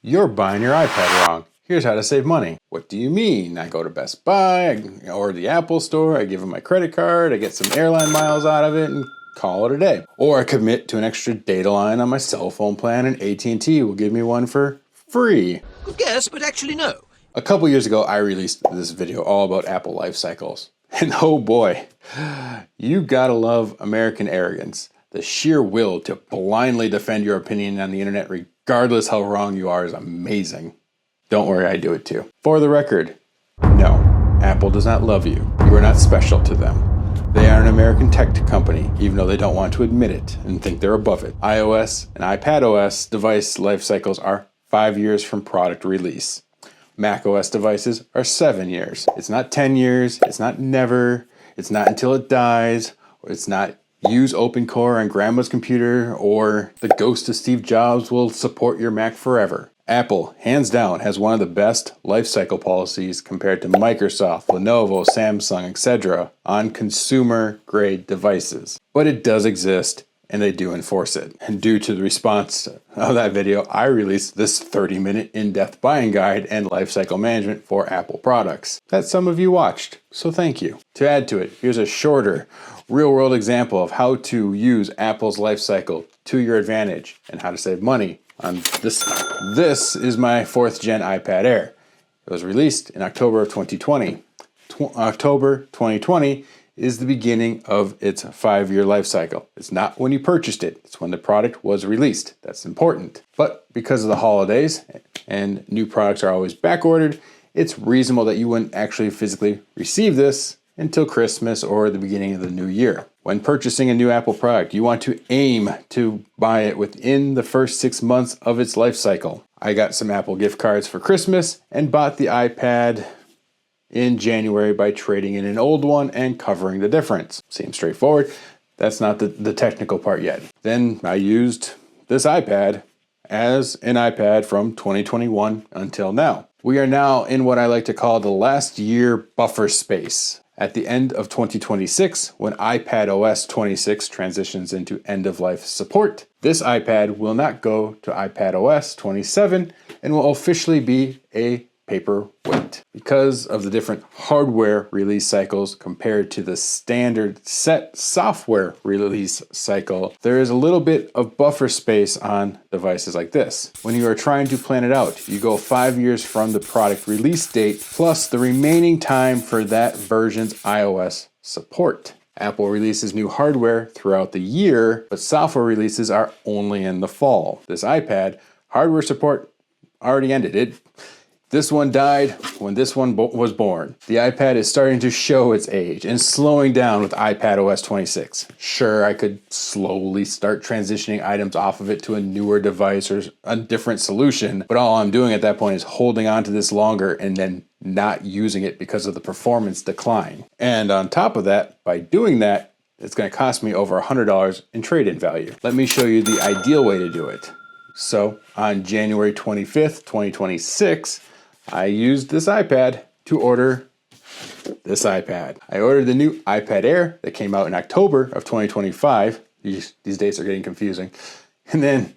You're buying your iPad wrong. Here's how to save money. What do you mean? I go to Best Buy or the Apple store, I give them my credit card, I get some airline miles out of it and call it a day. Or I commit to an extra data line on my cell phone plan and AT&T will give me one for free. Good guess, but actually no. A couple years ago, I released this video all about Apple Lifecycles. And oh boy, you gotta love American arrogance. The sheer will to blindly defend your opinion on the internet regardless how wrong you are is amazing. Don't worry, I do it too. For the record, no, Apple does not love you. You are not special to them. They are an American tech company, even though they don't want to admit it and think they're above it. iOS and iPadOS device life cycles are 5 years from product release. macOS devices are 7 years. It's not 10 years, it's not never, it's not until it dies, or it's not use OpenCore on grandma's computer, or the ghost of Steve Jobs will support your Mac forever. Apple, hands down, has one of the best lifecycle policies compared to Microsoft, Lenovo, Samsung, etc. on consumer-grade devices. But it does exist, and they do enforce it. And due to the response of that video, I released this 30-minute in-depth buying guide and lifecycle management for Apple products that some of you watched, so thank you. To add to it, here's a shorter, real-world example of how to use Apple's lifecycle to your advantage and how to save money on this. This is my 4th gen iPad Air. It was released in October of 2020. October 2020 is the beginning of its 5-year life cycle. It's not when you purchased it, it's when the product was released. That's important. But because of the holidays and new products are always back ordered, it's reasonable that you wouldn't actually physically receive this until Christmas or the beginning of the new year. When purchasing a new Apple product, you want to aim to buy it within the first 6 months of its life cycle. I got some Apple gift cards for Christmas and bought the iPad in January by trading in an old one and covering the difference. Seems straightforward. That's not the technical part yet. Then I used this iPad as an iPad from 2021 until now. We are now in what I like to call the last year buffer space. At the end of 2026, when iPadOS 26 transitions into end-of-life support, this iPad will not go to iPadOS 27 and will officially be a paperweight. Because of the different hardware release cycles compared to the standard set software release cycle, there is a little bit of buffer space on devices like this. When you are trying to plan it out, you go 5 years from the product release date plus the remaining time for that version's iOS support. Apple releases new hardware throughout the year, but software releases are only in the fall. This iPad, hardware support already ended. This one died when this one was born. The iPad is starting to show its age and slowing down with iPadOS 26. Sure, I could slowly start transitioning items off of it to a newer device or a different solution, but all I'm doing at that point is holding on to this longer and then not using it because of the performance decline. And on top of that, by doing that, it's going to cost me over $100 in trade-in value. Let me show you the ideal way to do it. So on January 25th, 2026, I used this iPad to order this iPad. I ordered the new iPad Air that came out in October of 2025. These dates are getting confusing. And then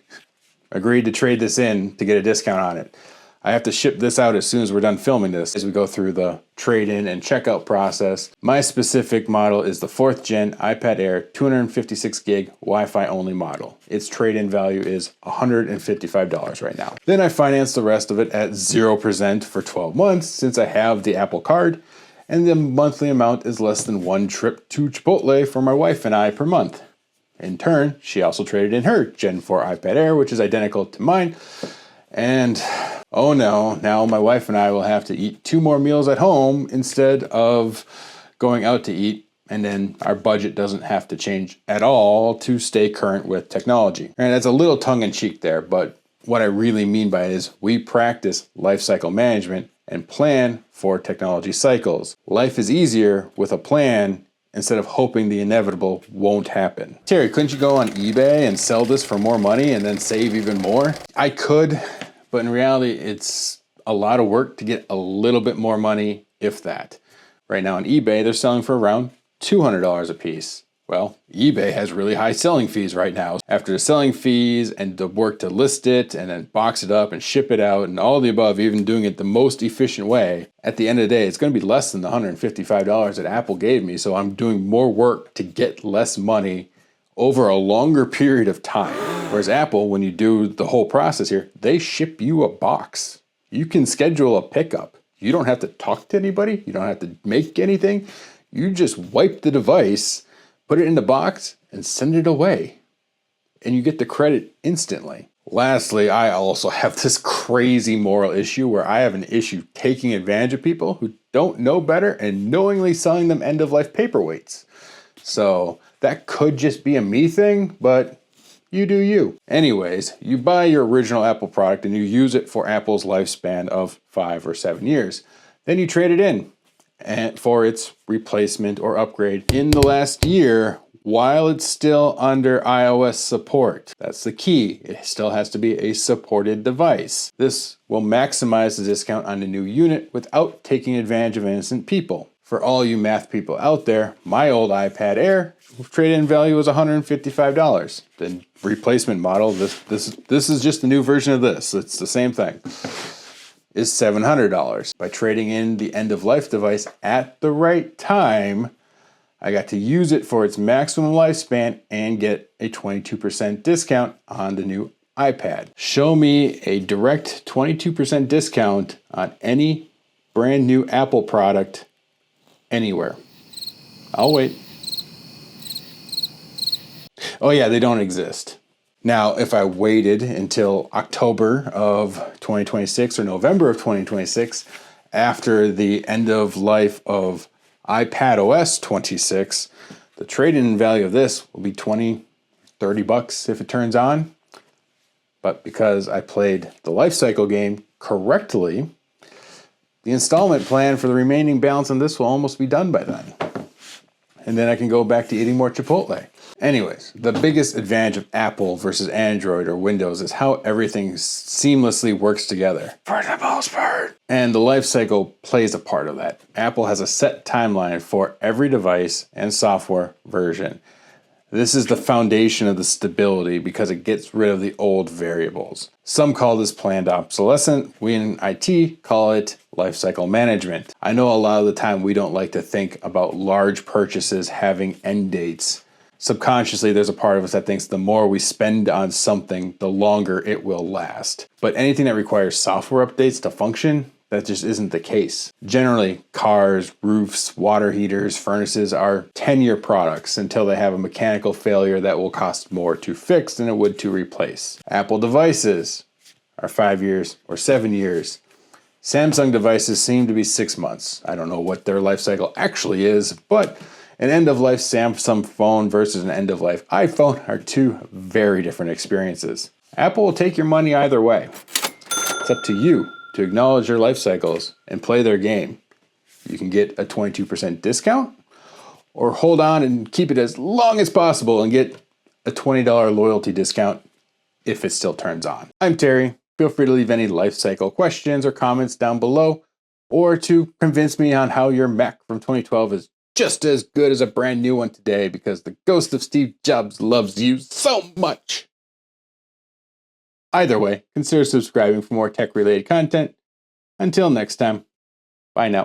agreed to trade this in to get a discount on it. I have to ship this out as soon as we're done filming this as we go through the trade-in and checkout process. My specific model is the 4th gen iPad Air 256 gig Wi-Fi only model. Its trade-in value is $155 right now. Then I financed the rest of it at 0% for 12 months since I have the Apple Card, and the monthly amount is less than one trip to Chipotle for my wife and I per month. In turn, she also traded in her Gen 4 iPad Air, which is identical to mine, and oh no, now my wife and I will have to eat 2 more meals at home instead of going out to eat, and then our budget doesn't have to change at all to stay current with technology. And that's a little tongue-in-cheek there, but what I really mean by it is we practice life cycle management and plan for technology cycles. Life is easier with a plan instead of hoping the inevitable won't happen. Terry, couldn't you go on eBay and sell this for more money and then save even more? I could, but in reality, it's a lot of work to get a little bit more money, if that. Right now on eBay, they're selling for around $200 a piece. Well, eBay has really high selling fees right now. After the selling fees and the work to list it and then box it up and ship it out and all the above, even doing it the most efficient way, at the end of the day, it's going to be less than the $155 that Apple gave me. So I'm doing more work to get less money over a longer period of time. Whereas Apple, when you do the whole process here, they ship you a box. You can schedule a pickup. You don't have to talk to anybody. You don't have to make anything. You just wipe the device, put it in the box, and send it away. And you get the credit instantly. Lastly, I also have this crazy moral issue where I have an issue taking advantage of people who don't know better and knowingly selling them end-of-life paperweights. So that could just be a me thing, but you do you. Anyways, you buy your original Apple product and you use it for Apple's lifespan of 5 or 7 years. Then you trade it in and for its replacement or upgrade in the last year while it's still under iOS support. That's the key. It still has to be a supported device. This will maximize the discount on the new unit without taking advantage of innocent people. For all you math people out there, my old iPad Air trade-in value was $155. The replacement model, this is just the new version of this. It's the same thing. Is $700. By trading in the end-of-life device at the right time, I got to use it for its maximum lifespan and get a 22% discount on the new iPad. Show me a direct 22% discount on any brand new Apple product anywhere. I'll wait. Oh yeah, they don't exist. Now, if I waited until October of 2026 or November of 2026, after the end of life of iPadOS 26, the trade-in value of this will be $20, $30 if it turns on. But because I played the Lifecycle game correctly, the installment plan for the remaining balance on this will almost be done by then. And then I can go back to eating more Chipotle. Anyways, the biggest advantage of Apple versus Android or Windows is how everything seamlessly works together, for the most part. And the Lifecycle plays a part of that. Apple has a set timeline for every device and software version. This is the foundation of the stability because it gets rid of the old variables. Some call this planned obsolescence. We in IT call it lifecycle management. I know a lot of the time we don't like to think about large purchases having end dates. Subconsciously, there's a part of us that thinks the more we spend on something, the longer it will last. But anything that requires software updates to function, that just isn't the case. Generally, cars, roofs, water heaters, furnaces are 10-year products until they have a mechanical failure that will cost more to fix than it would to replace. Apple devices are 5 years or 7 years. Samsung devices seem to be 6 months. I don't know what their life cycle actually is, but an end-of-life Samsung phone versus an end-of-life iPhone are two very different experiences. Apple will take your money either way. It's up to you to acknowledge your life cycles and play their game. You can get a 22% discount or hold on and keep it as long as possible and get a $20 loyalty discount if it still turns on. I'm Terry. Feel free to leave any life cycle questions or comments down below or to convince me on how your Mac from 2012 is just as good as a brand new one today because the ghost of Steve Jobs loves you so much. Either way, consider subscribing for more tech-related content. Until next time, bye now.